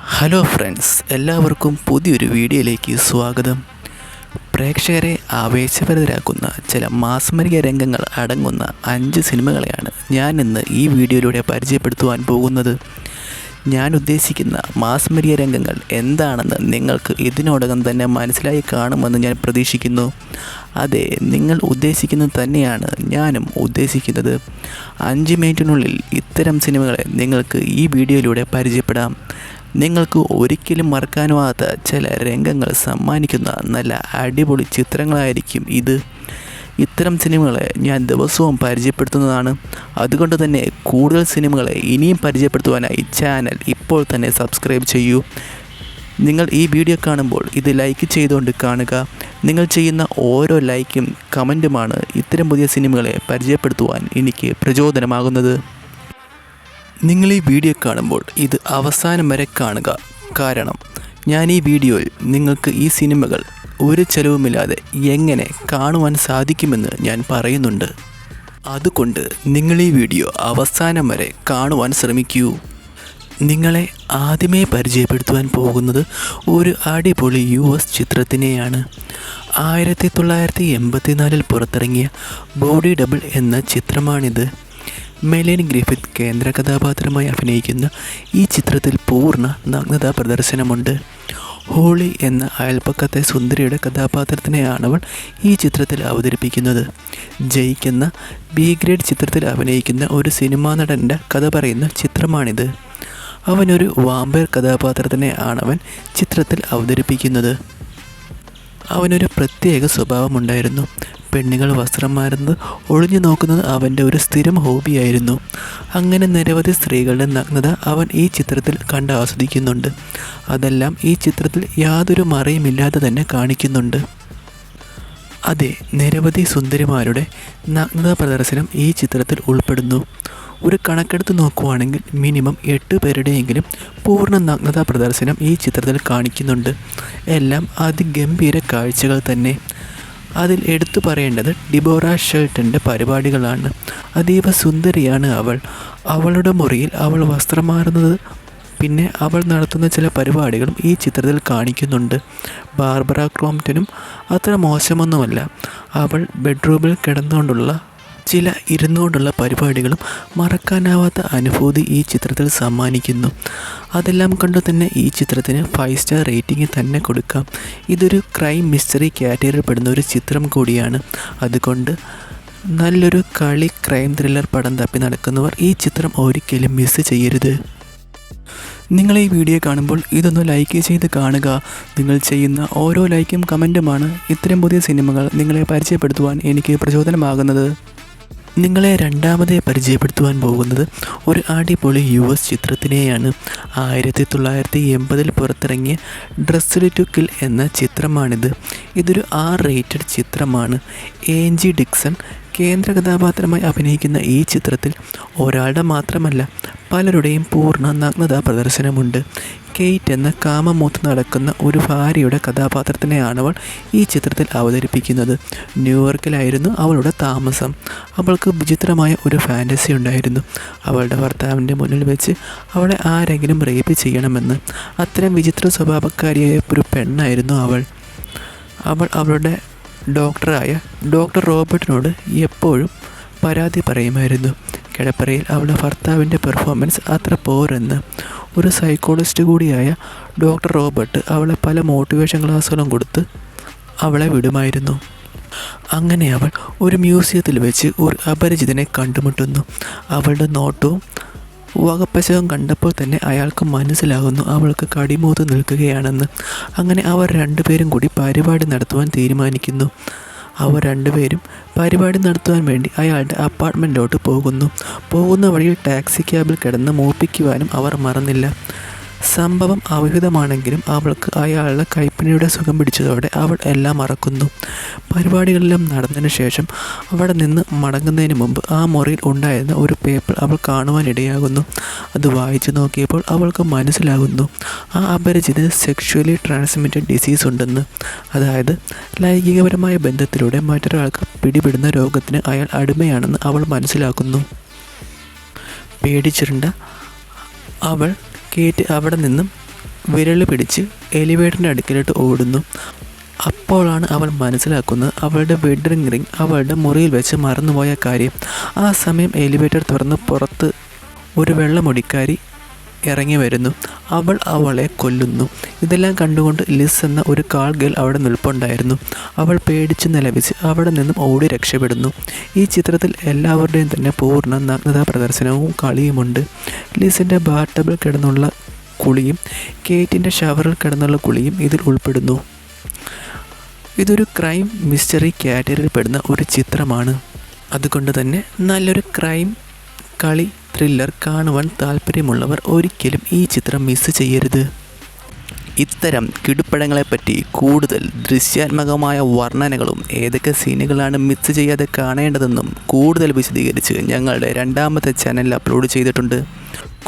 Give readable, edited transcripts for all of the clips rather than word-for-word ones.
Hello friends, എല്ലാവർക്കും പുതിയൊരു വീഡിയോയിലേക്ക് സ്വാഗതം. പ്രേക്ഷകരെ ആവേശഭരിതരാക്കുന്ന ചില മാസ്മരിക രംഗങ്ങൾ അടങ്ങുന്ന 5 സിനിമകളെയാണ് ഞാൻ ഇന്ന് ഈ വീഡിയോയിലൂടെ പരിചയപ്പെടുത്തുവാൻ പോകുന്നത്. ഞാൻ ഉദ്ദേശിക്കുന്ന മാസ്മരിക രംഗങ്ങൾ എന്താണെന്ന് നിങ്ങൾക്ക് ഇതിനോടകം തന്നെ മനസ്സിലായി കാണുമെന്ന് ഞാൻ പ്രതീക്ഷിക്കുന്നു. അതെ, നിങ്ങൾ ഉദ്ദേശിക്കുന്നത് തന്നെയാണ് ഞാനും ഉദ്ദേശിക്കുന്നത്. 5 മിനിറ്റിനുള്ളിൽ ഇത്തരം സിനിമകളെ നിങ്ങൾക്ക് ഈ വീഡിയോയിലൂടെ പരിചയപ്പെടാം. നിങ്ങൾക്ക് ഒരിക്കലും മറക്കാനാവാത്ത ചില രംഗങ്ങൾ സമ്മാനിക്കുന്ന നല്ല അടിപൊളി ചിത്രങ്ങളായിരിക്കും ഇത്. ഇത്തരം സിനിമകളെ ഞാൻ ദിവസവും പരിചയപ്പെടുത്തുന്നതാണ്. അതുകൊണ്ട് തന്നെ കൂടുതൽ സിനിമകളെ ഇനിയും പരിചയപ്പെടുത്തുവാനായി ചാനൽ ഇപ്പോൾ തന്നെ സബ്സ്ക്രൈബ് ചെയ്യൂ. നിങ്ങൾ ഈ വീഡിയോ കാണുമ്പോൾ ഇത് ലൈക്ക് ചെയ്തുകൊണ്ട് കാണുക. നിങ്ങൾ ചെയ്യുന്ന ഓരോ ലൈക്കും കമൻറ്റുമാണ് ഇത്തരം പുതിയ സിനിമകളെ പരിചയപ്പെടുത്തുവാൻ എനിക്ക് പ്രചോദനമാകുന്നത്. നിങ്ങൾ ഈ വീഡിയോ കാണുമ്പോൾ ഇത് അവസാനം വരെ കാണുക. കാരണം ഞാൻ ഈ വീഡിയോയിൽ നിങ്ങൾക്ക് ഈ സിനിമകൾ ഒരു ചെലവുമില്ലാതെ എങ്ങനെ കാണുവാൻ സാധിക്കുമെന്ന് ഞാൻ പറയുന്നുണ്ട്. അതുകൊണ്ട് നിങ്ങൾ ഈ വീഡിയോ അവസാനം വരെ കാണുവാൻ ശ്രമിക്കൂ. നിങ്ങളെ ആദ്യമേ പരിചയപ്പെടുത്തുവാൻ പോകുന്നത് ഒരു അടിപൊളി US ചിത്രത്തിനെയാണ്. 1984 പുറത്തിറങ്ങിയ ബോഡി ഡബിൾ എന്ന ചിത്രമാണിത്. മെലനി ഗ്രിഫിത്ത് കേന്ദ്ര കഥാപാത്രമായി അഭിനയിക്കുന്ന ഈ ചിത്രത്തിൽ പൂർണ്ണ നഗ്നതാ പ്രദർശനമുണ്ട്. ഹോളി എന്ന അയൽപ്പക്കത്തെ സുന്ദരിയുടെ കഥാപാത്രത്തിനെയാണ് അവൾ ഈ ചിത്രത്തിൽ അവതരിപ്പിക്കുന്നത്. ജയ്ക്ക് എന്ന B ഗ്രേഡ് ചിത്രത്തിൽ അഭിനയിക്കുന്ന ഒരു സിനിമാ നടൻ്റെ കഥ പറയുന്ന ചിത്രമാണിത്. അവനൊരു വാമ്പയർ കഥാപാത്രത്തിനെ ആണവൻ ചിത്രത്തിൽ അവതരിപ്പിക്കുന്നത്. അവനൊരു പ്രത്യേക സ്വഭാവമുണ്ടായിരുന്നു. പെണ്ണുങ്ങൾ വസ്ത്രം മാറുന്നത് ഒളിഞ്ഞു നോക്കുന്നത് അവൻ്റെ ഒരു സ്ഥിരം ഹോബിയായിരുന്നു. അങ്ങനെ നിരവധി സ്ത്രീകളുടെ നഗ്നത അവൻ ഈ ചിത്രത്തിൽ കണ്ട് ആസ്വദിക്കുന്നുണ്ട്. അതെല്ലാം ഈ ചിത്രത്തിൽ യാതൊരു മറയുമില്ലാതെ തന്നെ കാണിക്കുന്നുണ്ട്. അതെ, നിരവധി സുന്ദരിമാരുടെ നഗ്നതാ പ്രദർശനം ഈ ചിത്രത്തിൽ ഉൾപ്പെടുന്നു. ഒരു കണക്കെടുത്ത് നോക്കുവാണെങ്കിൽ മിനിമം 8 പേരുടെയെങ്കിലും പൂർണ്ണ നഗ്നതാ പ്രദർശനം ഈ ചിത്രത്തിൽ കാണിക്കുന്നുണ്ട്. എല്ലാം അതിഗംഭീര കാഴ്ചകൾ തന്നെ. അതിൽ എടുത്തു പറയേണ്ടത് ഡിബോറ ഷെൽട്ടൻ്റെ പരിപാടികളാണ്. അതീവ സുന്ദരിയാണ് അവൾ. അവളുടെ മുറിയിൽ അവൾ വസ്ത്രം മാറുന്നത്, പിന്നെ അവൾ നടത്തുന്ന ചില പരിപാടികളും ഈ ചിത്രത്തിൽ കാണിക്കുന്നുണ്ട്. ബാർബറ ക്രോംപ്റ്റനും അത്ര മോശമൊന്നുമല്ല. അവൾ ബെഡ്റൂമിൽ ഇരുന്നുകൊണ്ടുള്ള പരിപാടികളും മറക്കാനാവാത്ത അനുഭൂതി ഈ ചിത്രത്തിൽ സമ്മാനിക്കുന്നു. അതെല്ലാം കൊണ്ട് തന്നെ ഈ ചിത്രത്തിന് 5 സ്റ്റാർ റേറ്റിംഗ് തന്നെ കൊടുക്കാം. ഇതൊരു ക്രൈം മിസ്റ്ററി കാറ്റഗറിയിൽ പെടുന്ന ഒരു ചിത്രം കൂടിയാണ്. അതുകൊണ്ട് നല്ലൊരു ക്രൈം ത്രില്ലർ പടം തപ്പി നടക്കുന്നവർ ഈ ചിത്രം ഒരിക്കലും മിസ് ചെയ്യരുത്. നിങ്ങൾ ഈ വീഡിയോ കാണുമ്പോൾ ഇതൊന്ന് ലൈക്ക് ചെയ്ത് കാണുക. നിങ്ങൾ ചെയ്യുന്ന ഓരോ ലൈക്കും കമൻറ്റുമാണ് ഇത്തരം പുതിയ സിനിമകൾ നിങ്ങളെ പരിചയപ്പെടുത്തുവാൻ എനിക്ക് പ്രചോദനമാകുന്നത്. നിങ്ങളെ രണ്ടാമതായി പരിചയപ്പെടുത്തുവാൻ പോകുന്നത് ഒരു അടിപൊളി US ചിത്രത്തിനെയാണ്. 1980 പുറത്തിറങ്ങിയ ഡ്രസ്ഡ് ടു കിൽ എന്ന ചിത്രമാണിത്. ഇതൊരു R റേറ്റഡ് ചിത്രമാണ്. ANG ഡിക്സൺ കേന്ദ്ര കഥാപാത്രമായി അഭിനയിക്കുന്ന ഈ ചിത്രത്തിൽ ഒരാളുടെ മാത്രമല്ല പലരുടെയും പൂർണ്ണ നഗ്നതാ പ്രദർശനമുണ്ട്. കെയ്റ്റ് എന്ന കാമമൂത്ത് നടക്കുന്ന ഒരു ഭാര്യയുടെ കഥാപാത്രത്തിനെയാണവൾ ഈ ചിത്രത്തിൽ അവതരിപ്പിക്കുന്നത്. ന്യൂയോർക്കിലായിരുന്നു അവളുടെ താമസം. അവൾക്ക് വിചിത്രമായ ഒരു ഫാൻറ്റസി ഉണ്ടായിരുന്നു. അവളുടെ ഭർത്താവിൻ്റെ മുന്നിൽ വെച്ച് അവളെ ആരെങ്കിലും റേപ്പ് ചെയ്യണമെന്ന്. അത്തരം വിചിത്ര സ്വഭാവക്കാരിയായ ഒരു പെണ്ണായിരുന്നു അവൾ. അവളുടെ ഡോക്ടർ റോബർട്ടിനോട് എപ്പോഴും പരാതി പറയുമായിരുന്നു. കിടപ്പറയിൽ അവളുടെ ഭർത്താവിൻ്റെ പെർഫോമൻസ് അത്ര പോരെന്ന്. ഒരു സൈക്കോളജിസ്റ്റ് കൂടിയായ ഡോക്ടർ റോബർട്ട് അവളെ പല മോട്ടിവേഷൻ ക്ലാസ്സുകളും കൊടുത്ത് അവളെ വിടുമായിരുന്നു. അങ്ങനെ അവൾ ഒരു മ്യൂസിയത്തിൽ വെച്ച് ഒരു അപരിചിതനെ കണ്ടുമുട്ടുന്നു. അവളുടെ നോട്ടവും വകപ്പശകം കണ്ടപ്പോൾ തന്നെ അയാൾക്ക് മനസ്സിലാകുന്നു അവൾക്ക് കടിമൂത്ത് നിൽക്കുകയാണെന്ന്. അങ്ങനെ അവർ രണ്ടുപേരും കൂടി പരിപാടി നടത്തുവാൻ തീരുമാനിക്കുന്നു. അവർ രണ്ടുപേരും പരിപാടി നടത്തുവാൻ വേണ്ടി അയാളുടെ അപ്പാർട്ട്മെൻറ്റിലോട്ട് പോകുന്ന വഴിയിൽ ടാക്സി ക്യാബിൽ കിടന്ന് മോപ്പിക്കുവാനും അവർ മറന്നില്ല. സംഭവം അവിഹിതമാണെങ്കിലും അവൾക്ക് അയാളുടെ കൈപ്പണിയുടെ സുഖം പിടിച്ചതോടെ അവൾ എല്ലാം മറക്കുന്നു. പരിപാടികളെല്ലാം നടന്നതിന് ശേഷം അവിടെ നിന്ന് മടങ്ങുന്നതിന് മുമ്പ് ആ മുറിയിൽ ഉണ്ടായിരുന്ന ഒരു പേപ്പർ അവൾ കാണുവാനിടയാകുന്നു. അത് വായിച്ചു നോക്കിയപ്പോൾ അവൾക്ക് മനസ്സിലാകുന്നു ആ അപരിചിതന് സെക്ഷുവലി ട്രാൻസ്മിറ്റഡ് ഡിസീസ് ഉണ്ടെന്ന്. അതായത് ലൈംഗികപരമായ ബന്ധത്തിലൂടെ മറ്റൊരാൾക്ക് പിടിപെടുന്ന രോഗത്തിന് അയാൾ അടിമയാണെന്ന് അവൾ മനസ്സിലാക്കുന്നു. പേടിച്ചിരുണ്ട അവൾ കേറ്റ് അവിടെ നിന്നും വിരൽ പിടിച്ച് എലിവേറ്ററിൻ്റെ അടുക്കലോട്ട് ഓടുന്നു. അപ്പോഴാണ് അവൾ മനസ്സിലാക്കുന്നത് അവളുടെ വെഡ്ഡിംഗ് റിംഗ് അവളുടെ മുറിയിൽ വെച്ച് മറന്നുപോയ കാര്യം. ആ സമയം എലിവേറ്റർ തുറന്ന് പുറത്ത് ഒരു വെള്ളമുടിക്കാരി ഇറങ്ങി വരുന്നു. അവൾ അവളെ കൊല്ലുന്നു. ഇതെല്ലാം കണ്ടുകൊണ്ട് ലിസ് എന്ന ഒരു കാൾ ഗേൾ അവിടെ നിൽപ്പുണ്ടായിരുന്നു. അവൾ പേടിച്ച് നിലവിച്ച് അവിടെ നിന്നും ഓടി രക്ഷപ്പെടുന്നു. ഈ ചിത്രത്തിൽ എല്ലാവരുടെയും തന്നെ പൂർണ്ണ നഗ്നതാ പ്രദർശനവും കളിയുമുണ്ട്. ലിസിൻ്റെ ബാർട്ടബിൾ കിടന്നുള്ള കുളിയും കേറ്റിൻ്റെ ഷവറിൽ കിടന്നുള്ള കുളിയും ഇതിൽ ഉൾപ്പെടുന്നു. ഇതൊരു ക്രൈം മിസ്റ്ററി കാറ്റഗറിയിൽ പെടുന്ന ഒരു ചിത്രമാണ്. അതുകൊണ്ട് തന്നെ നല്ലൊരു ക്രൈം കളി ത്രില്ലർ കാണുവാൻ താല്പര്യമുള്ളവർ ഒരിക്കലും ഈ ചിത്രം മിസ് ചെയ്യരുത്. ഇത്തരം കിടുപ്പടങ്ങളെപ്പറ്റി കൂടുതൽ ദൃശ്യാത്മകമായ വർണ്ണനകളും ഏതൊക്കെ സീനുകളാണ് മിസ് ചെയ്യാതെ കാണേണ്ടതെന്നും കൂടുതൽ വിശദീകരിച്ച് ഞങ്ങളുടെ രണ്ടാമത്തെ ചാനലിൽ അപ്ലോഡ് ചെയ്തിട്ടുണ്ട്.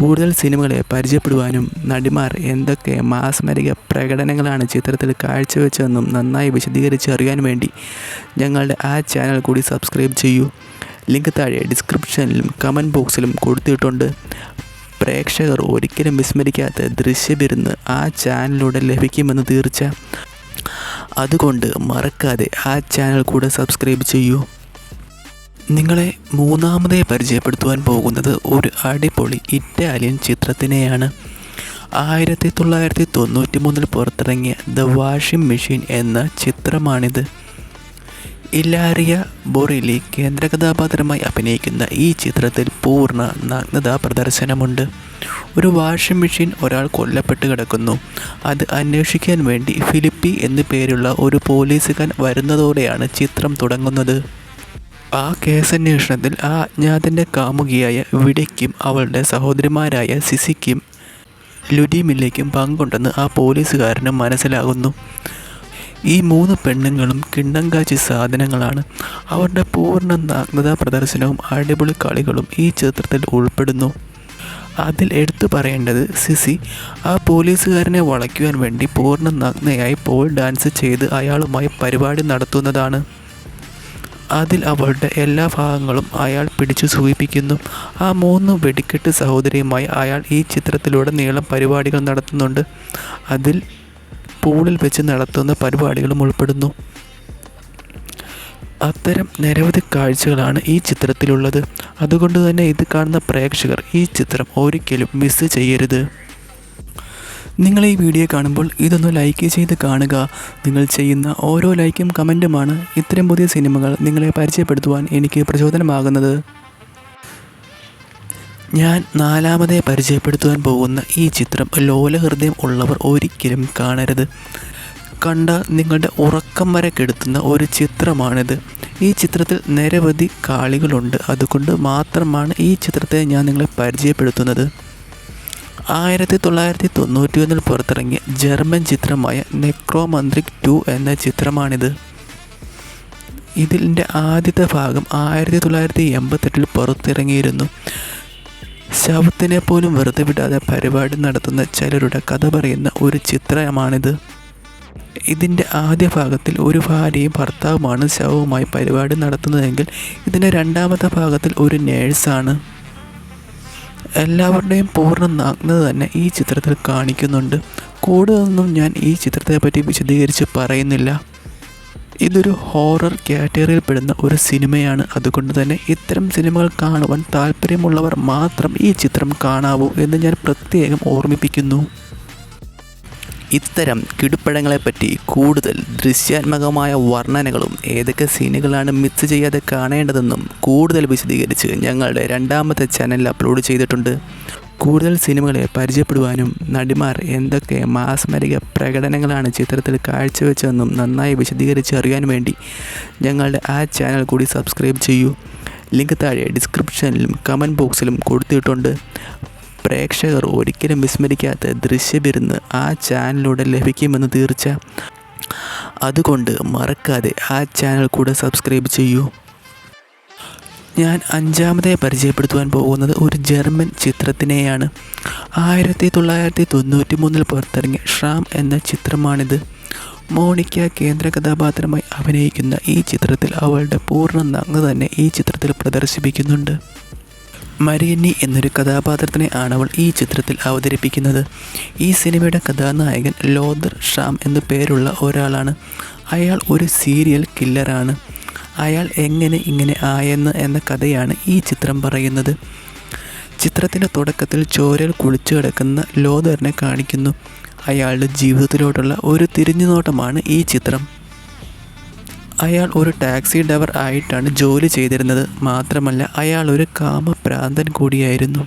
കൂടുതൽ സിനിമകളെ പരിചയപ്പെടുവാനും നടിമാർ എന്തൊക്കെ മാസ്മരിക പ്രകടനങ്ങളാണ് ചിത്രത്തിൽ കാഴ്ചവെച്ചതെന്നും നന്നായി വിശദീകരിച്ച് അറിയാൻ വേണ്ടി ഞങ്ങളുടെ ആ ചാനൽ കൂടി സബ്സ്ക്രൈബ് ചെയ്യൂ. ലിങ്ക് താഴെ ഡിസ്ക്രിപ്ഷനിലും കമൻറ്റ് ബോക്സിലും കൊടുത്തിട്ടുണ്ട്. പ്രേക്ഷകർ ഒരിക്കലും വിസ്മരിക്കാത്ത ദൃശ്യവിരുന്ന് ആ ചാനലിലൂടെ ലഭിക്കുമെന്ന് തീർച്ച. അതുകൊണ്ട് മറക്കാതെ ആ ചാനൽ കൂടെ സബ്സ്ക്രൈബ് ചെയ്യൂ. നിങ്ങളെ മൂന്നാമതായി പരിചയപ്പെടുത്തുവാൻ പോകുന്നത് ഒരു അടിപൊളി ഇറ്റാലിയൻ ചിത്രത്തിനെയാണ്. 1993 പുറത്തിറങ്ങിയ ദ വാഷിംഗ് മെഷീൻ എന്ന ചിത്രമാണിത്. ഇലാരിയ ബൊറിലി കേന്ദ്ര കഥാപാത്രമായി അഭിനയിക്കുന്ന ഈ ചിത്രത്തിൽ പൂർണ്ണ നഗ്നതാ പ്രദർശനമുണ്ട്. ഒരു വാഷിംഗ് മെഷീൻ ഒരാൾ കൊല്ലപ്പെട്ട് കിടക്കുന്നു. അത് അന്വേഷിക്കാൻ വേണ്ടി ഫിലിപ്പി എന്നു പേരുള്ള ഒരു പോലീസുകാരൻ വരുന്നതോടെയാണ് ചിത്രം തുടങ്ങുന്നത്. ആ കേസന്വേഷണത്തിൽ ആ അജ്ഞാതൻ്റെ കാമുകിയായ വിഡയ്ക്കും അവളുടെ സഹോദരിമാരായ സിസിക്കും ലുഡിമില്ലയ്ക്കും പങ്കുണ്ടെന്ന് ആ പോലീസുകാരന് മനസ്സിലാകുന്നു. ഈ 3 പെണ്ണുങ്ങളും കിണ്ണം കാച്ചി സാധനങ്ങളാണ്. അവരുടെ പൂർണ്ണ നഗ്നതാ പ്രദർശനവും അടിപൊളി കളികളും ഈ ചിത്രത്തിൽ ഉൾപ്പെടുന്നു. അതിൽ എടുത്തു പറയേണ്ടത് സിസി ആ പോലീസുകാരനെ വളയ്ക്കുവാൻ വേണ്ടി പൂർണ്ണ നഗ്നയായി പോൾ ഡാൻസ് ചെയ്ത് അയാളുമായി പരിപാടി നടത്തുന്നതാണ്. അതിൽ അവളുടെ എല്ലാ ഭാഗങ്ങളും അയാൾ പിടിച്ചു സൂചിപ്പിക്കുന്നു. ആ 3 വെടിക്കെട്ട് സഹോദരിയുമായി അയാൾ ഈ ചിത്രത്തിലൂടെ നീളം പരിപാടികൾ നടത്തുന്നുണ്ട്. അതിൽ പൂളിൽ വെച്ച് നടത്തുന്ന പരിപാടികളും ഉൾപ്പെടുന്നു. അത്തരം നിരവധി കാഴ്ചകളാണ് ഈ ചിത്രത്തിലുള്ളത്. അതുകൊണ്ട് തന്നെ ഇത് കാണുന്ന പ്രേക്ഷകർ ഈ ചിത്രം ഒരിക്കലും മിസ് ചെയ്യരുത്. നിങ്ങൾ ഈ വീഡിയോ കാണുമ്പോൾ ഇതൊന്ന് ലൈക്ക് ചെയ്ത് കാണുക. നിങ്ങൾ ചെയ്യുന്ന ഓരോ ലൈക്കും കമൻറ്റുമാണ് ഇത്തരം പുതിയ സിനിമകൾ നിങ്ങളെ പരിചയപ്പെടുത്തുവാൻ എനിക്ക് പ്രചോദനമാകുന്നത്. ഞാൻ നാലാമതായി പരിചയപ്പെടുത്തുവാൻ പോകുന്ന ഈ ചിത്രം ലോലഹൃദയം ഉള്ളവർ ഒരിക്കലും കാണരുത്. കണ്ട നിങ്ങളുടെ ഉറക്കം വരെ കെടുത്തുന്ന ഒരു ചിത്രമാണിത്. ഈ ചിത്രത്തിൽ നിരവധി കാളികളുണ്ട്. അതുകൊണ്ട് മാത്രമാണ് ഈ ചിത്രത്തെ ഞാൻ നിങ്ങളെ പരിചയപ്പെടുത്തുന്നത്. 1991 പുറത്തിറങ്ങിയ ജർമ്മൻ ചിത്രമായ നെക്രോമന്ത്രിക് 2 എന്ന ചിത്രമാണിത്. ഇതിൻ്റെ ആദ്യത്തെ ഭാഗം 1988 പുറത്തിറങ്ങിയിരുന്നു. ശവത്തിനെ പോലും വെറുതെ വിടാതെ പരിപാടി നടത്തുന്ന ചിലരുടെ കഥ പറയുന്ന ഒരു ചിത്രമാണിത്. ഇതിൻ്റെ ആദ്യ ഭാഗത്തിൽ ഒരു ഭാര്യയും ഭർത്താവുമാണ് ശവവുമായി പരിപാടി നടത്തുന്നതെങ്കിൽ ഇതിൻ്റെ രണ്ടാമത്തെ ഭാഗത്തിൽ ഒരു നേഴ്സാണ്. എല്ലാവരുടെയും പൂർണ്ണ നഗ്നത തന്നെ ഈ ചിത്രത്തിൽ കാണിക്കുന്നുണ്ട്. കൂടുതലൊന്നും ഞാൻ ഈ ചിത്രത്തെപ്പറ്റി വിശദീകരിച്ച് പറയുന്നില്ല. ഇതൊരു ഹൊറർ കാറ്റഗറിയിൽ പെടുന്ന ഒരു സിനിമയാണ്. അതുകൊണ്ട് തന്നെ ഇത്തരം സിനിമകൾ കാണുവാൻ താല്പര്യമുള്ളവർ മാത്രം ഈ ചിത്രം കാണാവൂ എന്ന് ഞാൻ പ്രത്യേകം ഓർമ്മിപ്പിക്കുന്നു. ഇത്തരം കിടുപ്പടങ്ങളെപ്പറ്റി കൂടുതൽ ദൃശ്യാത്മകമായ വർണ്ണനകളും ഏതൊക്കെ സീനുകളാണ് മിസ് ചെയ്യാതെ കാണേണ്ടതെന്നും കൂടുതൽ വിശദീകരിച്ച് ഞങ്ങളുടെ രണ്ടാമത്തെ ചാനലിൽ അപ്ലോഡ് ചെയ്തിട്ടുണ്ട്. കൂടുതൽ സിനിമകളെ പരിചയപ്പെടുവാനും നടിമാർ എന്തൊക്കെ മാസ്മരിക പ്രകടനങ്ങളാണ് ചിത്രത്തിൽ കാഴ്ചവെച്ചതെന്നും നന്നായി വിശദീകരിച്ച് അറിയാൻ വേണ്ടി ഞങ്ങളുടെ ആ ചാനൽ കൂടി സബ്സ്ക്രൈബ് ചെയ്യൂ. ലിങ്ക് താഴെ ഡിസ്ക്രിപ്ഷനിലും കമൻറ്റ് ബോക്സിലും കൊടുത്തിട്ടുണ്ട്. പ്രേക്ഷകർ ഒരിക്കലും വിസ്മരിക്കാത്ത ദൃശ്യവിരുന്ന് ആ ചാനലിലൂടെ ലഭിക്കുമെന്ന് തീർച്ച. അതുകൊണ്ട് മറക്കാതെ ആ ചാനൽ കൂടെ സബ്സ്ക്രൈബ് ചെയ്യൂ. ഞാൻ അഞ്ചാമതായി പരിചയപ്പെടുത്തുവാൻ പോകുന്നത് ഒരു ജർമ്മൻ ചിത്രത്തിനെയാണ്. 1993 പുറത്തിറങ്ങിയ ഷ്രാം എന്ന ചിത്രമാണിത്. മോണിക്ക കേന്ദ്ര കഥാപാത്രമായി അഭിനയിക്കുന്ന ഈ ചിത്രത്തിൽ അവളുടെ പൂർണ്ണ നഗ്നത തന്നെ ഈ ചിത്രത്തിൽ പ്രദർശിപ്പിക്കുന്നുണ്ട്. മരിയന്നി എന്നൊരു കഥാപാത്രത്തിനെ ആണവൾ ഈ ചിത്രത്തിൽ അവതരിപ്പിക്കുന്നത്. ഈ സിനിമയുടെ കഥാനായകൻ ലോഥർ ഷാം എന്നു പേരുള്ള ഒരാളാണ്. അയാൾ ഒരു സീരിയൽ കില്ലറാണ്. അയാൾ എങ്ങനെ ഇങ്ങനെ ആയെന്ന് എന്ന കഥയാണ് ഈ ചിത്രം പറയുന്നത്. ചിത്രത്തിൻ്റെ തുടക്കത്തിൽ ചോരയിൽ കുളിച്ചു കിടക്കുന്ന ലോഥറിനെ കാണിക്കുന്നു. അയാളുടെ ജീവിതത്തിലോട്ടുള്ള ഒരു തിരിഞ്ഞുനോട്ടമാണ് ഈ ചിത്രം. അയാൾ ഒരു ടാക്സി ഡ്രൈവർ ആയിട്ടാണ് ജോലി ചെയ്തിരുന്നത്. മാത്രമല്ല അയാൾ ഒരു കാമഭ്രാന്തൻ കൂടിയായിരുന്നു.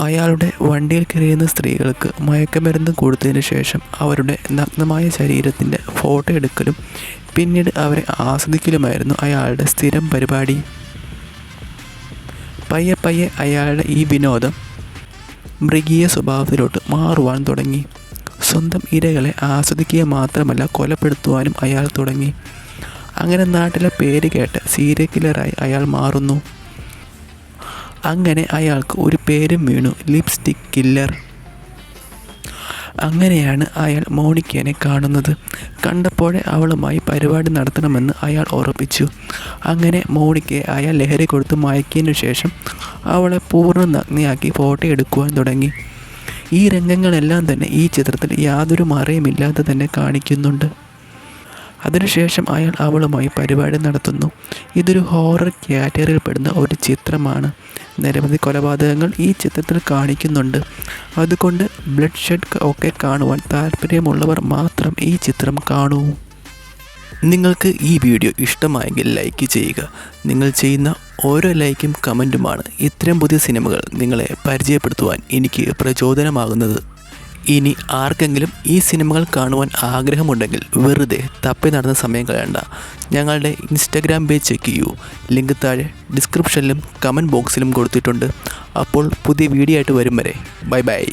അയാളുടെ വണ്ടിയിൽ കയറിയുന്ന സ്ത്രീകൾക്ക് മയക്കുമരുന്ന് കൊടുത്തതിന് ശേഷം അവരുടെ നഗ്നമായ ശരീരത്തിൻ്റെ ഫോട്ടോ എടുക്കലും പിന്നീട് അവരെ ആസ്വദിക്കലുമായിരുന്നു അയാളുടെ സ്ഥിരം പരിപാടി. പയ്യെ പയ്യെ അയാളുടെ ഈ വിനോദം മൃഗീയ സ്വഭാവത്തിലോട്ട് മാറുവാൻ തുടങ്ങി. സ്വന്തം ഇരകളെ ആസ്വദിക്കുക മാത്രമല്ല കൊലപ്പെടുത്തുവാനും അയാൾ തുടങ്ങി. അങ്ങനെ നാട്ടിലെ പേര് കേട്ട സീരിയൽ കില്ലറായി അയാൾ മാറുന്നു. അങ്ങനെ അയാൾക്ക് ഒരു പേരും വീണു, ലിപ്സ്റ്റിക് കില്ലർ. അങ്ങനെയാണ് അയാൾ മോണിക്കയെ കാണുന്നത്. കണ്ടപ്പോഴേ അവളുമായി പരിപാടി നടത്തണമെന്ന് അയാൾ ഉറപ്പിച്ചു. അങ്ങനെ മോണിക്കയെ അയാൾ ലഹരി കൊടുത്ത് മയക്കിയതിനു ശേഷം അവളെ പൂർണ്ണ നഗ്നയാക്കി ഫോട്ടോ എടുക്കുവാൻ തുടങ്ങി. ഈ രംഗങ്ങളെല്ലാം തന്നെ ഈ ചിത്രത്തിൽ യാതൊരു മറയുമില്ലാതെ തന്നെ കാണിക്കുന്നുണ്ട്. അതിനുശേഷം അയാൾ അവളുമായി പരിപാടി നടത്തുന്നു. ഇതൊരു ഹൊറർ കാറ്റഗറിയിൽ പെടുന്ന ഒരു ചിത്രമാണ്. നിരവധി കൊലപാതകങ്ങൾ ഈ ചിത്രത്തിൽ കാണിക്കുന്നുണ്ട്. അതുകൊണ്ട് ബ്ലഡ് ഷെഡ് ഒക്കെ കാണുവാൻ താല്പര്യമുള്ളവർ മാത്രം ഈ ചിത്രം കാണൂ. നിങ്ങൾക്ക് ഈ വീഡിയോ ഇഷ്ടമായെങ്കിൽ ലൈക്ക് ചെയ്യുക. നിങ്ങൾ ചെയ്യുന്ന ഓരോ ലൈക്കും കമൻറ്റുമാണ് ഇത്തരം പുതിയ സിനിമകൾ നിങ്ങളെ പരിചയപ്പെടുത്തുവാൻ എനിക്ക് പ്രചോദനമാകുന്നത്. ഇനി ആർക്കെങ്കിലും ഈ സിനിമകൾ കാണുവാൻ ആഗ്രഹമുണ്ടെങ്കിൽ വെറുതെ തപ്പി നടന്ന സമയം കളയണ്ട. ഞങ്ങളുടെ ഇൻസ്റ്റാഗ്രാം പേജ് ചെക്ക് ചെയ്യൂ. ലിങ്ക് താഴെ ഡിസ്ക്രിപ്ഷനിലും കമൻറ്റ് ബോക്സിലും കൊടുത്തിട്ടുണ്ട്. അപ്പോൾ പുതിയ വീഡിയോ ആയിട്ട് വരും വരെ ബൈ ബൈ.